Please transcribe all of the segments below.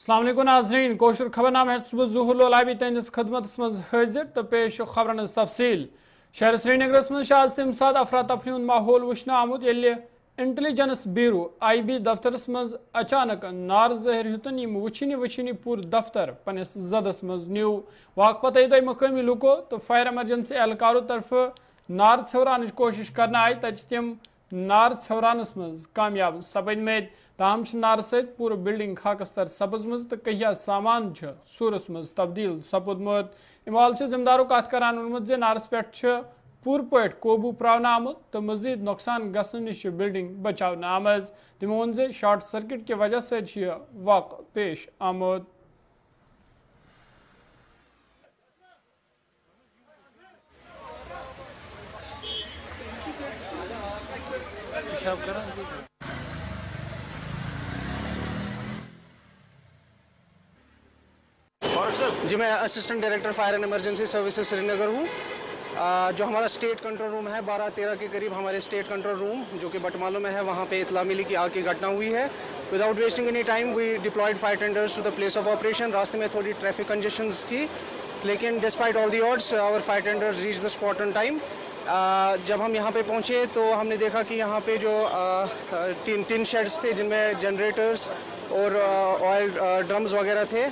अस्सलाम वालेकुम नाज़रीन, कोशर खबरनामा है सुबह ज़ुहूर लोलाबी तहस खदमत मज हाजिर तो पेश खबरन तफसील। शहर श्रीनगरस मज आज तम सात अफरा तफरी माहौल वुचन आमुत येल्ले इंटेलिजेंस ब्यूरो IB दफ्तरस मज अचानक नार जहर हेतुन यम वुचनी वुचनी पूर दफ्तर पनिस जदस मज न्यू। वाक पत आई मकामी लुको तो फायर एमरजेंसी एहलकारों तरफ नार छवरान कोशिश करना आई तच तम नार छवरानस मज कामयाब सपदमत। ताहम नार सत पूरा बिल्डिंग खाकस तर सपजम तो कहिया सामान सूरस मज तब्दील सपुदमुत। इमाल जिमदारों कत करान वोनमुत जे नारस पे पूर पट कोबू प्रावना आमुत तो मजीद नुकसान गसन निश बिल्डिंग बचावना आमज। तमो वोन जे शॉर्ट सर्किट की वजह से वाक़ पेश आमुत। जी, मैं assistant director fire and emergency services Srinagar हूँ। जो हमारा स्टेट कंट्रोल रूम है 12-13 के करीब हमारे स्टेट कंट्रोल रूम जो कि बटमालों में है, वहाँ पे इतला मिली कि आग की घटना हुई है। Without wasting any time we deployed fire tenders to the place of operation. रास्ते में थोड़ी ट्रैफिक कंजेशंस थी, लेकिन despite all the odds our fire tenders reach the spot on time. जब हम यहाँ पे पहुँचे तो हमने देखा कि यहाँ पे जो टिन शेड्स थे जिनमें जनरेटर्स और ऑयल ड्रम्स वगैरह थे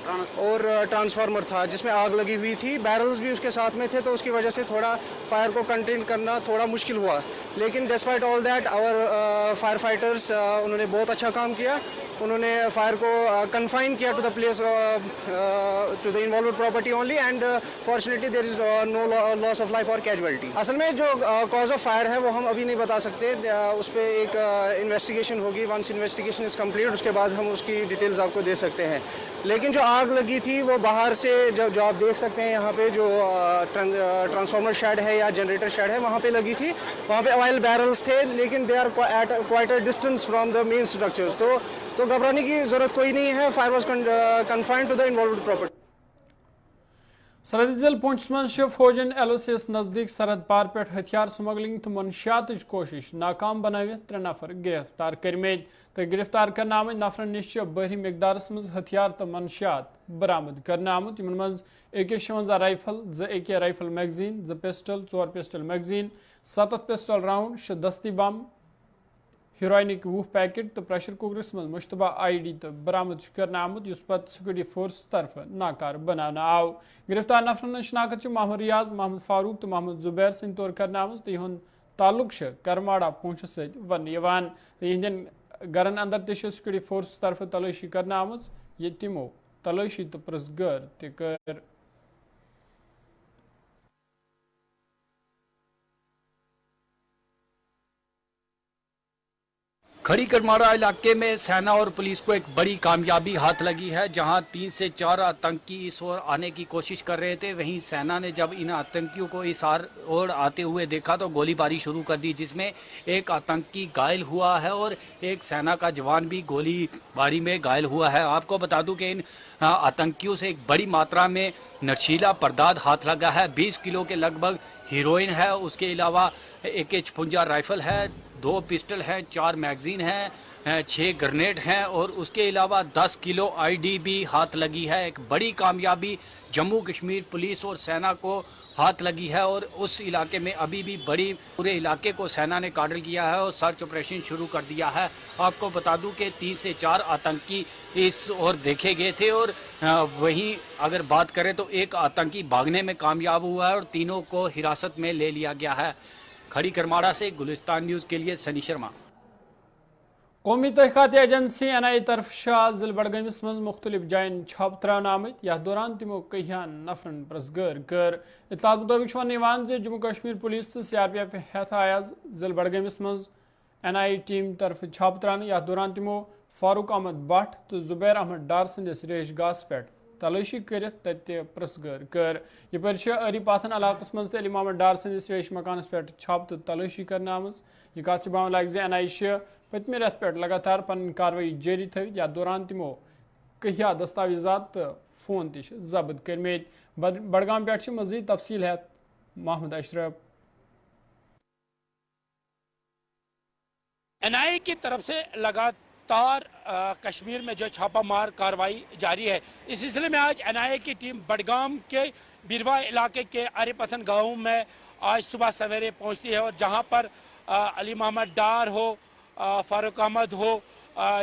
और ट्रांसफार्मर था जिसमें आग लगी हुई थी। बैरल्स भी उसके साथ में थे, तो उसकी वजह से थोड़ा फायर को कंटेन करना थोड़ा मुश्किल हुआ। लेकिन despite all that our fire fighters उन्होंने बहुत अच्छा काम किया। उन्होंने फायर को कन्फाइन किया to the place to the involved property only and fortunately there is no loss of life और कैजुअलिटी। असल में जो कॉज ऑफ फायर है वो हम अभी नहीं बता सकते, उस पर एक इन्वेस्टिगेशन होगी। वंस इन्वेस्टिगेशन इज कम्प्लीट उसके बाद हम उसकी डिटेल्स आपको दे सकते हैं। लेकिन जो आग लगी थी वो बाहर से जो आप देख सकते हैं यहाँ पे जो ट्रांसफार्मर शेड है या जनरेटर शेड है वहाँ पे लगी थी। वहाँ पे ऑयल बैरल्स थे, लेकिन they are at quite a distance from the main structures. तो घबराने की जरूरत कोई नहीं है। Fire was confined to the involved property. सरहदी जिले पुंछ मज फौजन LOC नजदीक सरहद पार पे हथियार स्मगलिंग तो मनशियात कोशिश नाकाम बनावित 3 नफर गिरफ्तार करमेद तो गिरफ्तार करने आमद नफरन निश बहरी मिकदारस मज हथियार तो मनशियात बरामद करने आमुत। यमन मज AK-56 rifle, 2 AK rifle magazine, 2 pistol, 4 pistol magazine, 7 pistol round, 6 दस्ती बम, हीरोइनिक 20 पैकेट तो प्रेशर कुकरस मज मुश्तबा ID तो बरामद करना आमुत युस पत सिक्योरिटी फोर्स तरफ नाकार बनाना आव। गिरफ्तार नफरन शनाखत मोहम्मद रियाज, मोहम्मद फारूक तो मोहम्मद जुबैर सिंह तौर करना आमुत तो यहुन ताल्लुक करमाड़ा पुंछ सत वन यवान तो यहंदन गरन अंदर ते सिक्योरिटी फोर्स तरफ तलाशी करना आमुत। ये तिमो तलाशी तो प्रसगर ते कर। खड़ी करमाड़ा इलाके में सेना और पुलिस को एक बड़ी कामयाबी हाथ लगी है, जहां 3 से 4 आतंकी इस ओर आने की कोशिश कर रहे थे। वहीं सेना ने जब इन आतंकियों को इस ओर आते हुए देखा तो गोलीबारी शुरू कर दी, जिसमें एक आतंकी घायल हुआ है और एक सेना का जवान भी गोलीबारी में घायल हुआ है। आपको बता दूं कि इन आतंकियों से एक बड़ी मात्रा में नशीला पदार्थ हाथ लगा है। 20 किलो के लगभग हीरोइन है, उसके अलावा AK-56 राइफल है, 2 पिस्टल हैं, 4 मैगजीन हैं, 6 ग्रेनेड हैं और उसके अलावा 10 किलो ID भी हाथ लगी है। एक बड़ी कामयाबी जम्मू कश्मीर पुलिस और सेना को हाथ लगी है और उस इलाके में अभी भी पूरे इलाके को सेना ने काडल किया है और सर्च ऑपरेशन शुरू कर दिया है। आपको बता दूं कि 3 से 4 आतंकी इस ओर देखे गए थे और वहीं अगर बात करें तो एक आतंकी भागने में कामयाब हुआ है और तीनों को हिरासत में ले लिया गया है। खड़ी करमाड़ा से गुलिस्तान न्यूज के लिए सनी शर्मा। कौमी तहक़ीक़ात एजेंसी NIA तरफ जिले बडगमिस मज मुख्तलिफ जायन छाप त्रान आमत। यथ दौरान तमो कहियान नफरन प्रसगर कर। इतलात मुताबिक वन जे जम्मू कश्मीर पुलिस तो CRPF हेथ आयाज जिले बडगमिस मज NIA टीम तरफ छाप त्रान। यथ दौरान तमो फारूक अहमद भट्ट तो जुबैर अहमद डार संदिस रेश गास पे तलाशी कर प्रसगर कर। यपर अरी पाथन इलाकस मज अली मोहम्मद डार संदिस रेश मकानस पे छाप तो तलाशी करने आमज। यह कत बावन लग NIA पतमे रेत पे लगातार पन कार्रवाई जारी थवित। याथ दौरान तमो कहिया दस्तावेजात तो फोन तश जब्त करमेत। बडगाम पे मजीद तफसील है महमूद अशरफ। NIA की तरफ से लगातार लगातार कश्मीर में जो छापामार कार्रवाई जारी है। इस सिलसिले में आज NIA की टीम बडगाम के बिरवा इलाके के आरिपथन गाँव में आज सुबह सवेरे पहुंचती है और जहां पर अली मोहम्मद डार हो, फारूक अहमद हो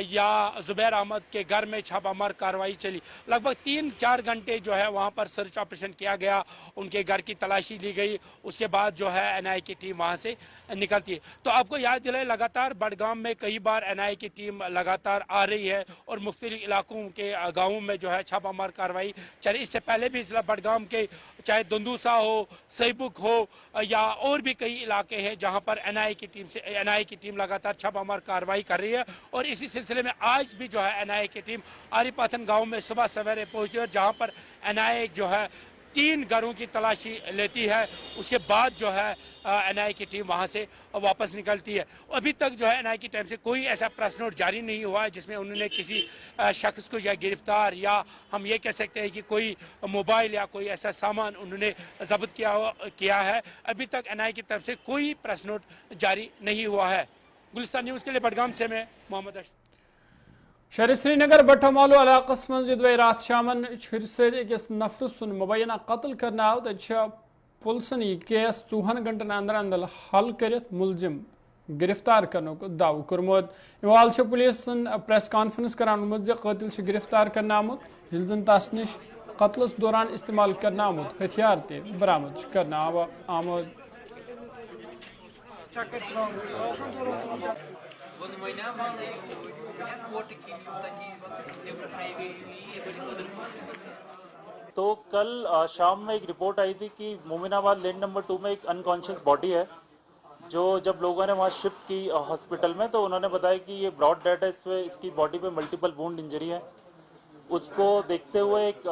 या जुबैर अहमद के घर में छापामार कार्रवाई चली। लगभग 3-4 घंटे जो है वहां पर सर्च ऑपरेशन किया गया, उनके घर की तलाशी ली गई। उसके बाद जो है NIA की टीम वहां से निकलती है। तो आपको याद दिलाए, लगातार बडगाम में कई बार NIA की टीम लगातार आ रही है और मुख्तलिफ इलाकों के गाँवों में जो है छापामार कार्रवाई चली। इससे पहले भी जिला बडगाम के चाहे दुंदूसा हो, सईबुक हो या और भी कई इलाके हैं जहां पर NIA की टीम लगातार छापामार कार्रवाई कर रही है। और इसी सिलसिले में आज भी जो है NIA की टीम आरिपथन गांव में सुबह सवेरे पहुंचती है और जहां पर NIA जो है 3 घरों की तलाशी लेती है। उसके बाद जो है NIA की टीम वहां से वापस निकलती है। अभी तक जो है NIA की टीम से कोई ऐसा प्रेस नोट जारी नहीं हुआ है जिसमें उन्होंने किसी शख्स को या गिरफ्तार या हम ये कह सकते हैं कि कोई मोबाइल या कोई ऐसा सामान उन्होंने जब्त किया है। अभी तक NIA की तरफ से कोई प्रेस नोट जारी नहीं हुआ है। गुलिस्तान न्यूज़ के लिए बडगाम से मैं मोहम्मद अशरफ। शहर श्रीनगर बटमालू इलाकस मज युदवे रात शामन छुर सकिस नफर सुन मुबैना कत्ल करना आव तब पुलिसन यह केस 4 घंटन अंदर अंदर हल कर मुलजिम गिरफ्तार करने को दाव कर्मुत। इवाल पुलिसन प्रेस कॉन्फ्रेंस करान कतिल गिरफ्तार करना आमुत यिल जन तस निश कत्लस दौरान इस्तेमाल करना आमुत हथियार ते बरामद करना आमुत। तो कल शाम में एक रिपोर्ट आई थी कि मोमिनाबाद लेन नंबर 2 में एक अनकॉन्शियस बॉडी है, जो जब लोगों ने वहाँ शिफ्ट की हॉस्पिटल में तो उन्होंने बताया कि ये ब्रॉड डेड है, इसकी बॉडी पे मल्टीपल वुंड इंजरी है। उसको देखते हुए एक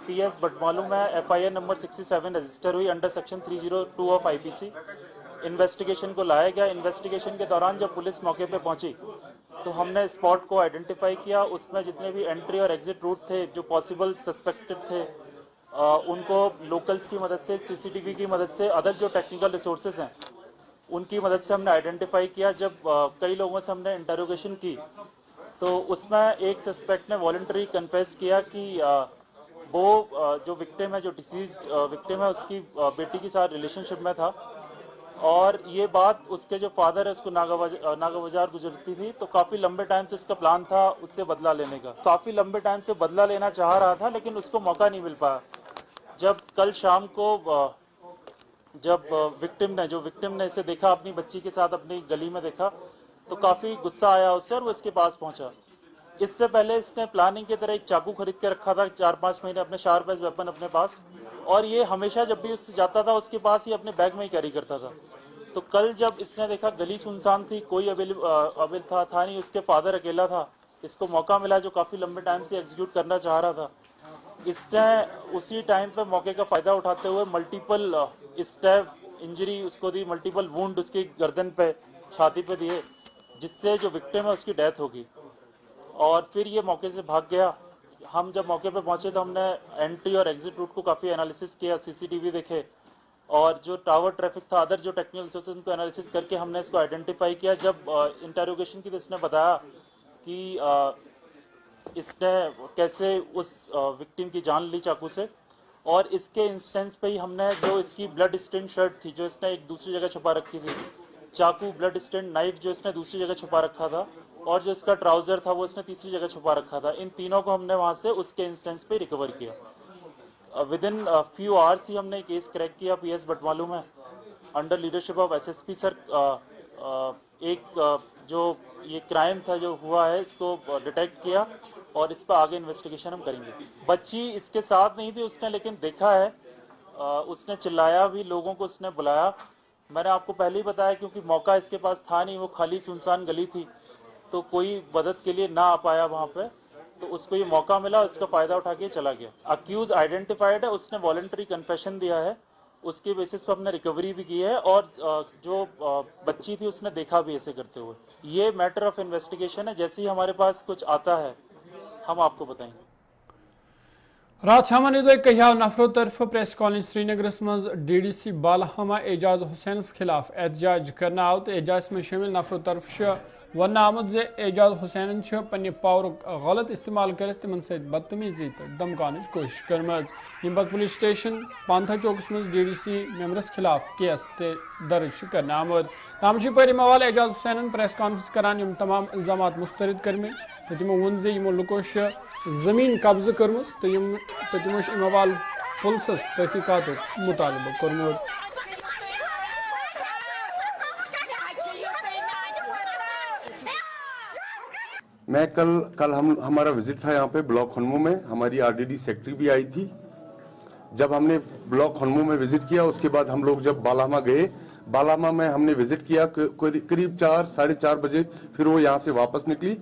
PS बटमालू में FIR नंबर 67 रजिस्टर हुई under section 302 of IPC। Investigation को लाया गया। इन्वेस्टिगेशन के दौरान जब पुलिस मौके पे पहुंची तो हमने स्पॉट को आइडेंटिफाई किया। उसमें जितने भी एंट्री और एग्जिट रूट थे जो पॉसिबल सस्पेक्टेड थे, उनको लोकल्स की मदद से, CCTV की मदद से, अदर जो टेक्निकल रिसोर्सेज हैं उनकी मदद से हमने आइडेंटिफाई किया। जब कई लोगों से हमने इंटरोगेशन की तो उसमें एक सस्पेक्ट ने वॉलंटरी कन्फेस किया कि वो जो विक्टिम है, जो डिसीज्ड विक्टिम है, उसकी बेटी के साथ रिलेशनशिप में था और ये बात उसके जो फादर है उसको नागाबाजार गुजरती थी। तो काफ़ी लंबे टाइम से इसका प्लान था उससे बदला लेने का। काफ़ी लंबे टाइम से बदला लेना चाह रहा था लेकिन उसको मौका नहीं मिल पाया। जब कल शाम को जब विक्टिम ने इसे देखा, अपनी बच्ची के साथ अपनी गली में देखा, तो काफ़ी गुस्सा आया उससे और वो इसके पास पहुंचा। इससे पहले इसने प्लानिंग की तरह एक चाकू खरीद के रखा था 4-5 महीने, अपने शार्प एज वेपन अपने पास, और ये हमेशा जब भी उससे जाता था उसके पास ही अपने बैग में ही कैरी करता था। तो कल जब इसने देखा गली सुनसान थी, कोई अवेल था नहीं, उसके फादर अकेला था, इसको मौका मिला जो काफ़ी लंबे टाइम से एग्जीक्यूट करना चाह रहा था। इसने उसी टाइम पे मौके का फ़ायदा उठाते हुए मल्टीपल स्टैब इंजरी उसको दी, मल्टीपल वुंड उसकी गर्दन पे, छाती पे दिए, जिससे जो विक्टिम है उसकी डेथ होगी और फिर ये मौके से भाग गया। हम जब मौके पे पहुंचे तो हमने एंट्री और एग्जिट रूट को काफ़ी एनालिसिस किया, CCTV देखे और जो टावर ट्रैफिक था, अदर जो टेक्निकल रिसोर्सेज उनको एनालिसिस करके हमने इसको आइडेंटिफाई किया। जब इंटरोगेशन की तो इसने बताया कि इसने कैसे उस विक्टिम की जान ली चाकू से, और इसके इंस्टेंस पे ही हमने जो इसकी ब्लड स्टेन शर्ट थी जो इसने एक दूसरी जगह छुपा रखी थी, चाकू, ब्लड स्टेन नाइफ जो इसने दूसरी जगह छुपा रखा था, और जो इसका ट्राउजर था वो इसने तीसरी जगह छुपा रखा था, इन तीनों को हमने वहाँ से उसके इंस्टेंस पे रिकवर किया। विद इन फ्यू आवर्स ही हमने केस क्रैक किया PS बटमालू में under leadership of SSP sir. जो ये क्राइम था जो हुआ है इसको डिटेक्ट किया और इस पर आगे इन्वेस्टिगेशन हम करेंगे। बच्ची इसके साथ नहीं थी उसने, लेकिन देखा है, उसने चिल्लाया भी, लोगों को उसने बुलाया। मैंने आपको पहले ही बताया क्योंकि मौका इसके पास था नहीं, वो खाली सुनसान गली थी तो कोई मदद के लिए ना आ पाया वहाँ पे, तो उसको ये मौका मिला, उसका फ़ायदा उठा के चला गया। अक्यूज आइडेंटिफाइड है, उसने वॉलंटरी कन्फेशन दिया है, उसके बेसिस पर हमने रिकवरी भी की है और जो बच्ची थी उसने देखा भी ऐसे करते हुए। ये मैटर ऑफ इन्वेस्टिगेशन है, जैसे ही हमारे पास कुछ आता है हम आपको बताएंगे। रात शामन कहिया नफरों तरफ प्रेस कॉलोनी श्रीनगर मज DDC बालहमा एजाज हुसैन खिलाफ एहतजाज करना आव तो एजाज में शामिल नफरों तरफ वन आमुद जे एजाज हुसैन पन्ने पावरुक गलत इस्तेमाल कर तिमन सत बदतमीजी तो धमकान कोशिश कर्म पुलिस स्टेशन पांथा चौकस मज DDC मेंबरस खिलाफ केस दर्ज कर आमुद तमाम पर हवाले एजाज हुसैन प्रेस कॉन्फ्रेंस करान तमाम इल्जाम मुस्तरद कर्मे तो तमो वोन जे यमो लुको जमीन कब्ज कर्म तो तमो हवाले पुलिस तहकीकात मुतालबा कर्मुत। मैं कल हमारा विजिट था यहाँ पे ब्लॉक हनमू में, हमारी RDD सेक्रेटरी भी आई थी। जब हमने ब्लॉक हनमू में विजिट किया उसके बाद हम लोग जब बालामा गए, बालामा में हमने विजिट किया करीब 4 साढ़े 4 बजे, फिर वो यहाँ से वापस निकली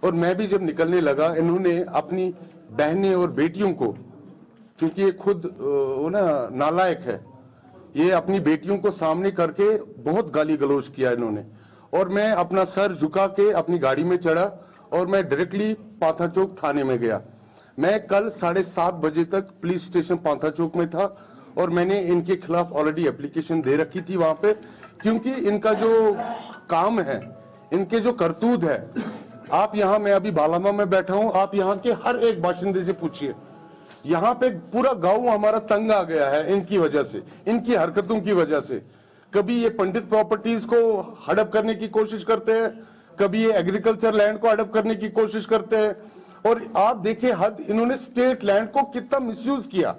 और मैं भी जब निकलने लगा इन्होंने अपनी बहनें और बेटियों को, क्योंकि ये खुद वो ना नालायक है, ये अपनी बेटियों को सामने करके बहुत गाली गलौज किया इन्होंने और मैं अपना सर झुका के अपनी गाड़ी में चढ़ा और मैं डायरेक्टली पांथा चौक थाने में गया। मैं कल 7:30 बजे तक पुलिस स्टेशन पांथा चौक में था और मैंने इनके खिलाफ ऑलरेडी एप्लीकेशन दे रखी थी वहां पे, क्योंकि इनका जो काम है, इनके जो करतूत है, आप यहाँ, मैं अभी बालामा में बैठा हूँ, आप यहाँ के हर एक बाशिंदे से पूछिए, यहाँ पे पूरा गांव हमारा तंग आ गया है इनकी वजह से, इनकी हरकतों की वजह से। कभी ये पंडित प्रॉपर्टीज को हड़प करने की कोशिश करते हैं, कभी ये एग्रीकल्चर लैंड को हड़प करने की कोशिश करते हैं और आप देखिए हद, इन्होंने स्टेट लैंड को कितना मिसयूज किया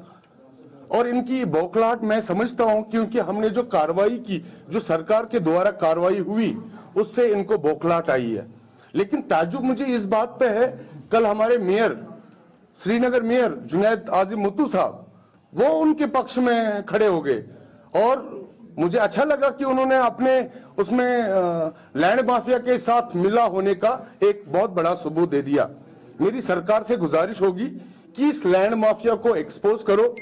और इनकी बौखलाहट मैं समझता हूं, क्योंकि हमने जो कार्रवाई की, जो सरकार के द्वारा कार्रवाई हुई, उससे इनको बौखलाहट आई है। लेकिन ताज्जुब मुझे इस बात पे है, कल हमारे मेयर, श्रीनगर मेयर जुनैद आजिम मुत्तू साहब, वो उनके पक्ष में खड़े हो गए और मुझे अच्छा लगा कि उन्होंने अपने उसमें लैंड माफिया के साथ मिला होने का एक बहुत बड़ा सबूत दे दिया। मेरी सरकार से गुजारिश होगी कि इस लैंड माफिया को एक्सपोज करो।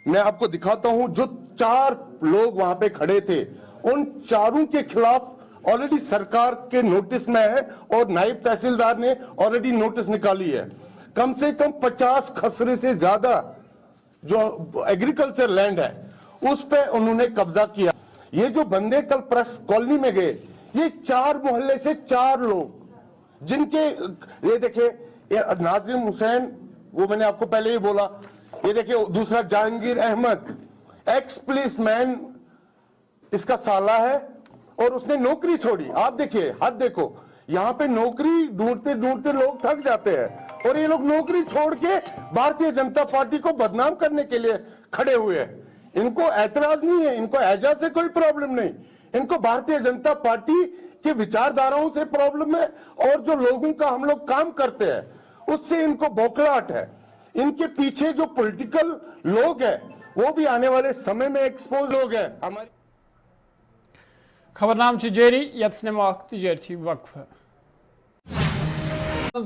मैं आपको दिखाता हूं, जो 4 लोग वहां पे खड़े थे, उन चारों के खिलाफ ऑलरेडी सरकार के नोटिस में है और नायब तहसीलदार ने ऑलरेडी नोटिस निकाली है। कम से कम 50 खसरे से ज्यादा जो एग्रीकल्चर लैंड है उस पे उन्होंने कब्जा किया। ये जो बंदे कल प्रेस कॉलोनी में गए, ये 4 मोहल्ले से 4 लोग, जिनके ये देखिए, नाजिम हुसैन, वो मैंने आपको पहले ही बोला, ये देखिए दूसरा Jahangir Ahmad, ex policeman इसका साला है और उसने नौकरी छोड़ी। आप देखिए, हद देखो, यहाँ पे नौकरी ढूंढते ढूंढते लोग थक जाते हैं और ये लोग नौकरी छोड़ के भारतीय जनता पार्टी को बदनाम करने के लिए खड़े हुए हैं। इनको ऐतराज नहीं है, इनको एजाज से कोई प्रॉब्लम नहीं, इनको भारतीय जनता पार्टी के विचारधाराओं से प्रॉब्लम है और जो लोगों का हम लोग काम करते हैं उससे इनको बौखलाहट है। इनके पीछे जो पॉलिटिकल लोग हैं वो भी आने वाले समय में एक्सपोज लोग हैं। हमारी खबरनाम जारी, तजारती वक्फ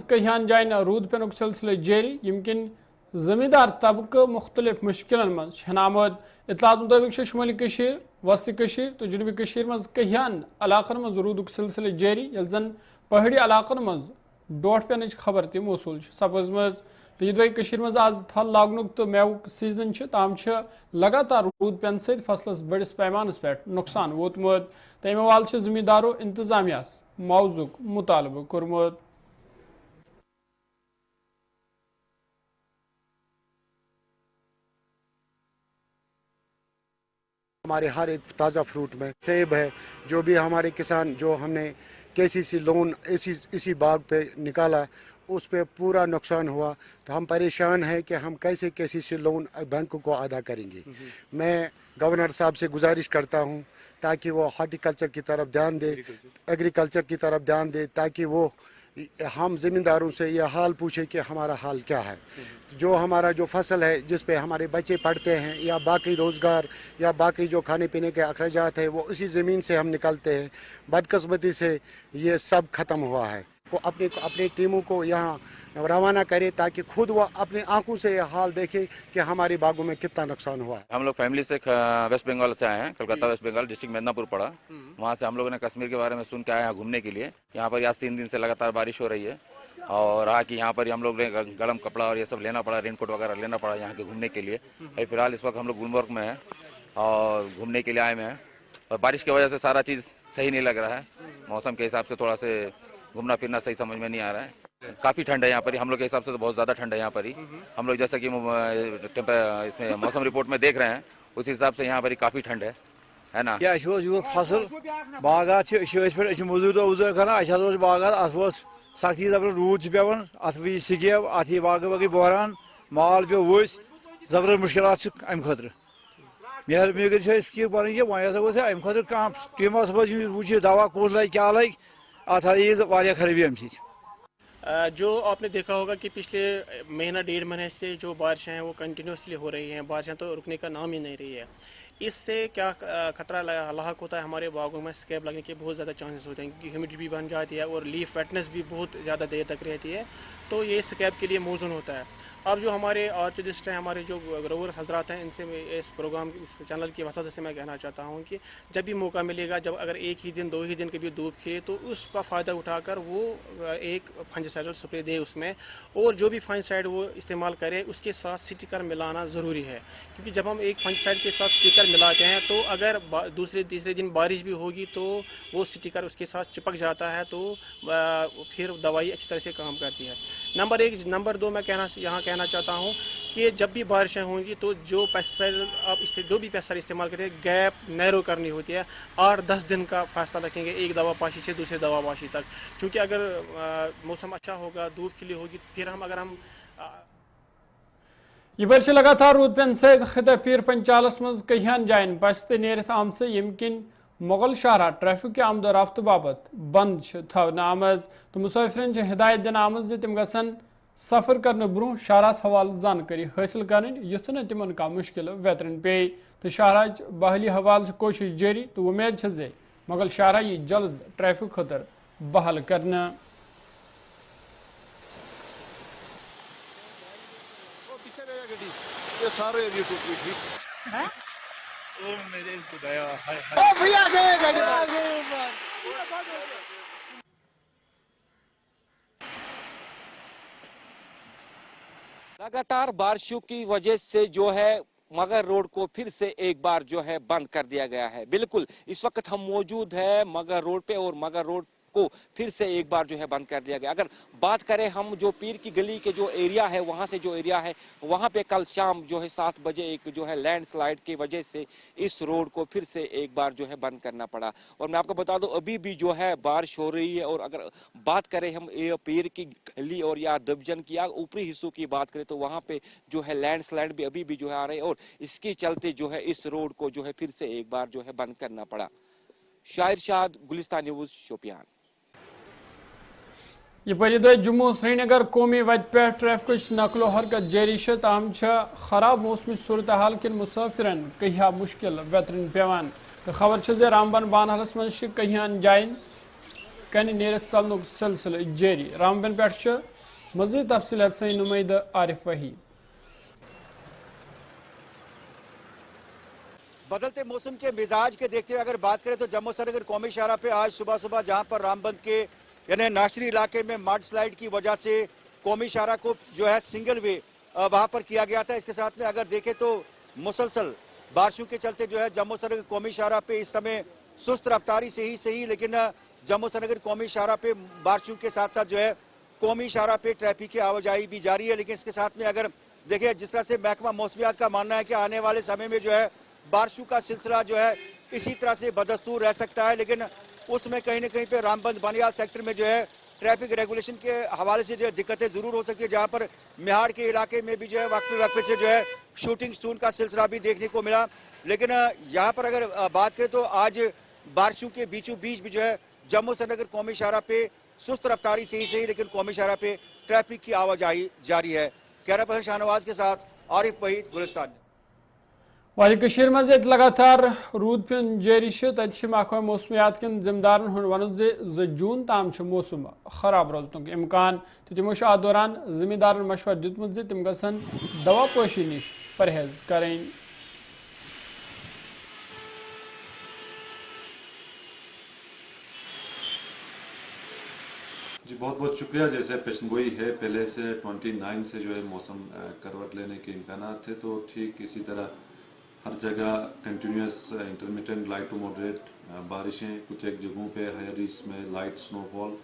कहियान जायन रूद पेनुक सिलसिले जारी, यमकिन जमींदार तबका मुख्तलिफ मुश्किल मन आमद। इतलात मुताबिक शुमाली कशीर, वस्ती कशीर तो जनूबी कशीर मज कहियान इलाकन मज रूदुक सिलसिले जारी, यल जन पहाड़ी इलाकन मज डोट पेनच खबर ति मौसूल सपजमज। तो ये कशीर मज आज थल लागनुक तो मेवुक सीजन ताम लगातार रूद पेन सत फसलस बड़िस पैमानस पे नुकसान वोतमुत। तमे हवाल जमींदारों इंतजामिया मुआवजुक मुतालबा कोरमुत। हमारे हर एक ताज़ा फ्रूट में, सेब है, जो भी हमारे किसान, जो हमने KCC लोन इसी बाग पे निकाला, उस पे पूरा नुकसान हुआ। तो हम परेशान हैं कि हम कैसे KCC लोन बैंक को अदा करेंगे। मैं गवर्नर साहब से गुजारिश करता हूं ताकि वो हॉर्टिकल्चर की तरफ ध्यान दे, एग्रीकल्चर की तरफ ध्यान दे, ताकि वो हम ज़मींदारों से यह हाल पूछे कि हमारा हाल क्या है। जो हमारा जो फसल है, जिस पे हमारे बच्चे पढ़ते हैं या बाकी रोज़गार या बाकी जो खाने पीने के अखराजात है, वो उसी ज़मीन से हम निकलते हैं। बदकिस्मती से ये सब ख़त्म हुआ है। वो अपनी टीमों को यहाँ रवाना करे ताकि खुद वो अपनी आंखों से यह हाल देखे कि हमारे बागों में कितना नुकसान हुआ है। हम लोग फैमिली से वेस्ट बंगाल से आए हैं, कलकत्ता वेस्ट बंगाल डिस्ट्रिक्ट मेदनापुर पड़ा। वहाँ से हम लोगों ने कश्मीर के बारे में सुन के आए हैं घूमने के लिए। यहाँ पर आज 3 दिन से लगातार बारिश हो रही है और रहा कि यहाँ पर हम लोग ने गर्म कपड़ा और ये सब लेना पड़ा, रेनकोट वगैरह लेना पड़ा यहाँ के घूमने के लिए। फिलहाल इस वक्त हम लोग गुलमर्ग में हैं और घूमने के लिए आए हुए हैं और बारिश की वजह से सारा चीज़ सही नहीं लग रहा है। मौसम के हिसाब से थोड़ा से घूमना फिरना सही समझ में नहीं आ रहा है। काफ़ी ठंड है यहाँ पर ही, हम लोग के हिसाब से तो बहुत ज़्यादा ठंड है यहाँ पर ही। हम लोग जैसा कि इसमें मौसम रिपोर्ट में देख रहे हैं उस हिसाब से यहाँ पर ही काफ़ी ठंड है ना। यह फसल बागात मजूर वजूर कर बागात अत सख्ती जबर रूद पेवान अत सिकेब अत बाग बाग बहरान माल पे वस जबर मुश्किल अम खुद मेहरबानी कर वो अम खुद टीम वो दवा कौन लगे क्या लगे अत वारिया खराबी अम जो आपने देखा होगा कि पिछले महीना 1.5 महीने से जो बारिशें हैं वो कंटिन्यूसली हो रही हैं, बारिशें तो रुकने का नाम ही नहीं रही है। इससे क्या खतरा लाक होता है, हमारे बागों में स्कैब लगने के बहुत ज़्यादा चांसेस होते हैं क्योंकि ह्यूमिडिटी भी बन जाती है और लीफ वेटनेस भी बहुत ज़्यादा देर तक रहती है, तो ये स्कैब के लिए मौजूद होता है। अब जो हमारे आर्चडिस्ट हैं, हमारे जो ग्रोवर हजरात हैं, इनसे इस प्रोग्राम इस चैनल की वजह से मैं कहना चाहता हूँ कि जब भी मौका मिलेगा, जब अगर एक ही दिन 2 ही दिन कभी धूप खिले तो उसका फ़ायदा उठाकर वो एक फंजिसाइडल स्प्रे दे उसमें, और जो भी फंजिसाइड वो इस्तेमाल करे उसके साथ स्टिकर मिलाना ज़रूरी है, क्योंकि जब हम एक फंजिसाइड के साथ स्टिकर मिलाते हैं तो अगर दूसरे तीसरे दिन बारिश भी होगी तो वो स्टिकर उसके साथ चिपक जाता है, तो फिर दवाई अच्छी तरह से काम करती है। नंबर 1। नंबर 2 मैं कहना चाहता हूँ कि जब भी बारिशें होंगी तो जो पेस्टिसाइड आप जो भी पेस्टिसाइड इस्तेमाल करें, गैप नैरो करनी होती है। 8-10 दिन का फासला रखेंगे एक दवा पाशी से दूसरे दवा पाशी तक, क्योंकि अगर मौसम अच्छा होगा, धूप खिली होगी, फिर अगर हम यह लगातार रूद पेन से खिता पीर पंचालस मज कहियान जायन बस्त नेरित आम से यमकिन मुगल शाहरा ट्रैफिक के आमद रफ्त बाबत बंद थवना आमज तो मुसाफिरन हिदायत दिन आमज तम गसन सफर करने ब्रोह शाहरास हवाल जानकारी हासिल कर युथ न तिमन का मुश्किल वेतरन पे, तो शाहराच बहाली हवाल कोशिश जारी, तो उम्मीद जे मुगल शाहरा यी जल्द ट्रैफिक खतर बहाल करना। लगातार बारिशों की वजह से जो है मगर रोड को फिर से एक बार जो है बंद कर दिया गया है। बिल्कुल इस वक्त हम मौजूद है मगर रोड पे और मगर रोड को फिर से एक बार जो है बंद कर दिया गया। अगर बात करें हम जो पीर की गली के जो एरिया है, वहां से जो एरिया है वहां पे कल शाम जो है 7 बजे एक जो है लैंडस्लाइड की वजह से इस रोड को फिर से एक बार जो है बंद करना पड़ा। और मैं आपको बता दूं अभी भी जो है बारिश हो रही है, और अगर बात करें हम पीर की गली और या दबजन की या ऊपरी हिस्सों की बात करें तो वहां पे जो है लैंडस्लाइड भी अभी भी जो है आ रहे हैं, और इसके चलते जो है इस रोड को जो है फिर से एक बार जो है बंद करना पड़ा। शाहिर शाद, गुलिस्तान न्यूज, शोपियान। यह जम्मू श्रीनगर कौमी वत पे ट्रैफिक नकलो हरकत जारी ताम खराब मौसमी सूरत हाल किन मुसाफिरन कहिया मुश्किल वेतरन पेवान। तो खबर जे रामबन बानहलस मज कहियान जायन कन नेरत चलन सिलसिल जारी। रामबन पे मजीद तफसीलात से नुमाइंद आरिफ वही। बदलते मौसम के मिजाज के देखते हुए अगर बात करें तो जम्मू श्रीनगर कौमी शाहरा पे आज सुबह सुबह जहां पर रामबन के यानी नाशरी इलाके में मड स्लाइड की वजह से कौमी शाहरा को जो है सिंगल वे वहां पर किया गया था। इसके साथ में अगर देखें तो मुसलसल बारिशों के चलते जो है जम्मू श्रीनगर कौमी शाहरा पे इस समय सुस्त रफ्तारी से ही सही, लेकिन जम्मू श्रीनगर कौमी शाहरा पे बारिशों के साथ साथ जो है कौमी शाहरा पे ट्रैफिक की आवाजाही भी जारी है। लेकिन इसके साथ में अगर देखें जिस तरह से महकमा मौसमियात का मानना है कि आने वाले समय में जो है बारिशों का सिलसिला जो है इसी तरह से बदस्तूर रह सकता है, लेकिन उसमें कहीं ना कहीं पे रामबन बानियाल सेक्टर में जो है ट्रैफिक रेगुलेशन के हवाले से जो है दिक्कतें जरूर हो सकती है, जहां पर मिहाड़ के इलाके में भी जो है वक्फे से जो है शूटिंग स्टोन का सिलसिला भी देखने को मिला। लेकिन यहाँ पर अगर बात करें तो आज बारिशों के बीचों बीच भी जो है जम्मू श्रीनगर कौमी शाहरा पे सुस्त रफ्तारी से ही सही, लेकिन कौमी शाहरा पे ट्रैफिक की आवाजाही जारी है। कैमरा पर्सन शाहनवाज के साथ आरिफ वहीद, गुलिस्तान। वाली मज लगातार रूद पेन जारी महकमा मौसमियात किन जिम्मेदारन वन 2 जून ताम मौसम खराब रोजन इम्कान, तो तमो अत दौरान जिम्मेदारन मशवर दितमुत तम गसन दवा पोशी निश परहेज करें। जी बहुत बहुत शुक्रिया। जैसे पेशनगोई है पहले से 29 से जो है मौसम करवट लेने के इम्कान थे, तो ठीक इसी तरह हर जगह continuous intermittent light to moderate बारिशें, कुछ एक जगहों पे हायर रीच में लाइट स्नोफॉल,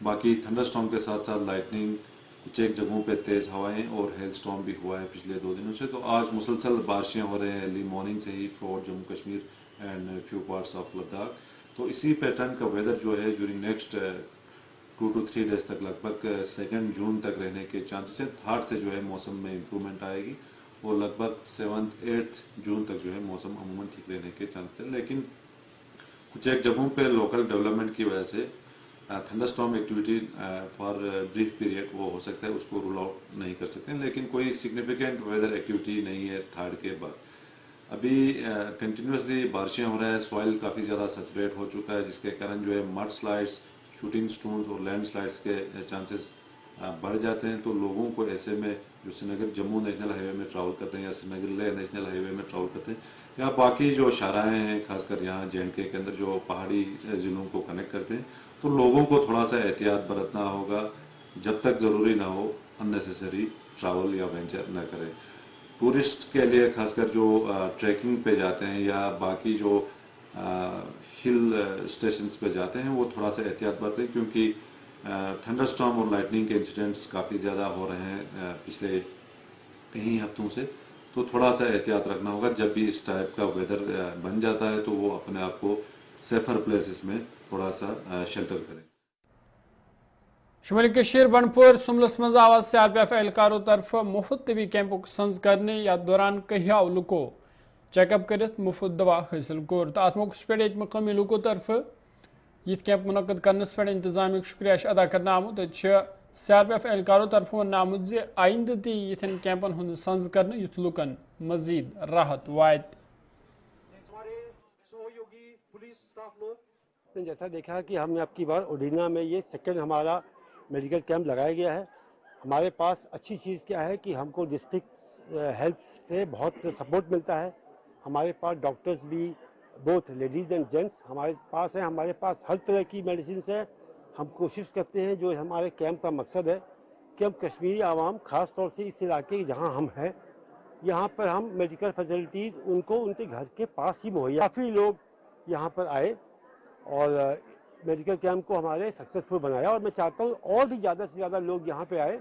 बाकी थंडरस्टॉर्म के साथ साथ लाइटनिंग, कुछ एक जगहों पे तेज़ हवाएं और हेल स्टॉर्म भी हुआ है पिछले 2 दिनों से। तो आज मुसलसल बारिशें हो रहे हैं अर्ली मॉर्निंग से ही throughout Jammu Kashmir and few parts of Ladakh. तो इसी पैटर्न का वेदर जो है ड्यूरिंग नेक्स्ट 2 to 3 डेज तक लगभग 2 जून तक रहने के चांसेस हैं। 3rd से जो है मौसम में इम्प्रूवमेंट आएगी और लगभग 7th 8th जून तक जो है मौसम अमूमन ठीक रहने के चांसेस हैं। लेकिन कुछ एक जगहों पे लोकल डेवलपमेंट की वजह से thunderstorm activity for brief period वो हो सकता है, उसको रूल आउट नहीं कर सकते हैं, लेकिन कोई सिग्निफिकेंट वेदर एक्टिविटी नहीं है 3rd के बाद। अभी कंटिन्यूसली बारिशें हो रहा है, सॉइल काफ़ी ज़्यादा सैचुरेट हो चुका है, जिसके कारण जो है मड स्लाइड्स, शूटिंग स्टोन्स और लैंड स्लाइड्स के चांसेस बढ़ जाते हैं। तो लोगों को ऐसे में जो श्रीनगर जम्मू नेशनल हाईवे में ट्रैवल करते हैं या श्रीनगर लेह नेशनल हाईवे में ट्रैवल करते हैं या बाकी जो शाहराएँ हैं खासकर यहाँ J&K के अंदर जो पहाड़ी ज़िलों को कनेक्ट करते हैं, तो लोगों को थोड़ा सा एहतियात बरतना होगा। जब तक ज़रूरी ना हो अननेसेसरी ट्रैवल या वेंचर न करें। टूरिस्ट के लिए खासकर जो ट्रैकिंग पे जाते हैं या बाकी जो हिल स्टेशंस पे जाते हैं वो थोड़ा सा एहतियात बरतें, क्योंकि थंडरस्टॉर्म और लाइटनिंग के इंसिडेंट्स काफ़ी ज़्यादा हो रहे हैं पिछले कई हफ्तों से। तो थोड़ा सा एहतियात रखना होगा। जब भी इस टाइप का वेदर बन जाता है तो वो अपने आप को सेफर प्लेसेस में थोड़ा सा शेल्टर करें। शुमाली कशीर बनपुर सुमलस मज आव CRPF एहलकारों तरफ मुफ्त तबी कैंपुक संज करने या दौरान कहियाव लुको चेकअप कर मुफ्त दवा हासिल कोर। तो अत मौके पे मकामी लुको तरफ ये कैंप मुनद करनस पे इंतजाम शुक्रिया अदा करना आमुत। CRPF एहलकारों तरफ वन आमुत जे आइंद ती यथन कैंपन हुन संज करने युथ लुकन मजीद राहत वायत। जैसा देखा कि हमने अब की बार उडीना में ये सेकंड हमारा मेडिकल कैंप लगाया गया है। हमारे पास अच्छी चीज़ क्या है कि हमको डिस्ट्रिक्ट हेल्थ से बहुत सपोर्ट मिलता है। हमारे पास डॉक्टर्स भी बोथ लेडीज़ एंड जेंट्स हमारे पास हैं। हमारे पास हर तरह की मेडिसिन है। हम कोशिश करते हैं, जो हमारे कैंप का मकसद है कि हम कश्मीरी आवाम ख़ास तौर से इस इलाके जहाँ हम हैं यहाँ पर हम मेडिकल फैसिलिटीज़ उनको उनके घर के पास ही मुहैया। काफ़ी लोग यहाँ पर आए और मेडिकल कैंप को हमारे सक्सेसफुल बनाया और मैं चाहता हूँ और भी ज़्यादा से ज़्यादा लोग यहाँ पे आए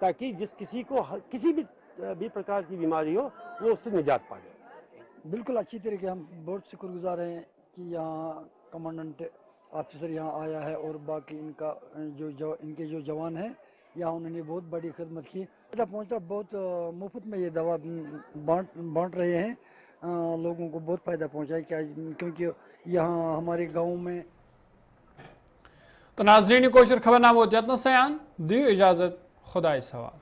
ताकि जिस किसी को किसी भी प्रकार की बीमारी हो वो उससे निजात पाए। बिल्कुल अच्छी तरीके हम बहुत शुक्रगुजार हैं कि यहाँ कमांडेंट ऑफिसर यहाँ आया है और बाकी इनका इनके जो जवान हैं यहाँ उन्होंने बहुत बड़ी खिदमत की। पहुँचता बहुत मुफ्त में ये दवा बांट रहे हैं, लोगों को बहुत फ़ायदा पहुँचा है, क्या क्योंकि यहाँ हमारे गाँव में। तो नाज़रीन कोशर खबरनामा सयान दियो इजाज़त, खुदा सवाल।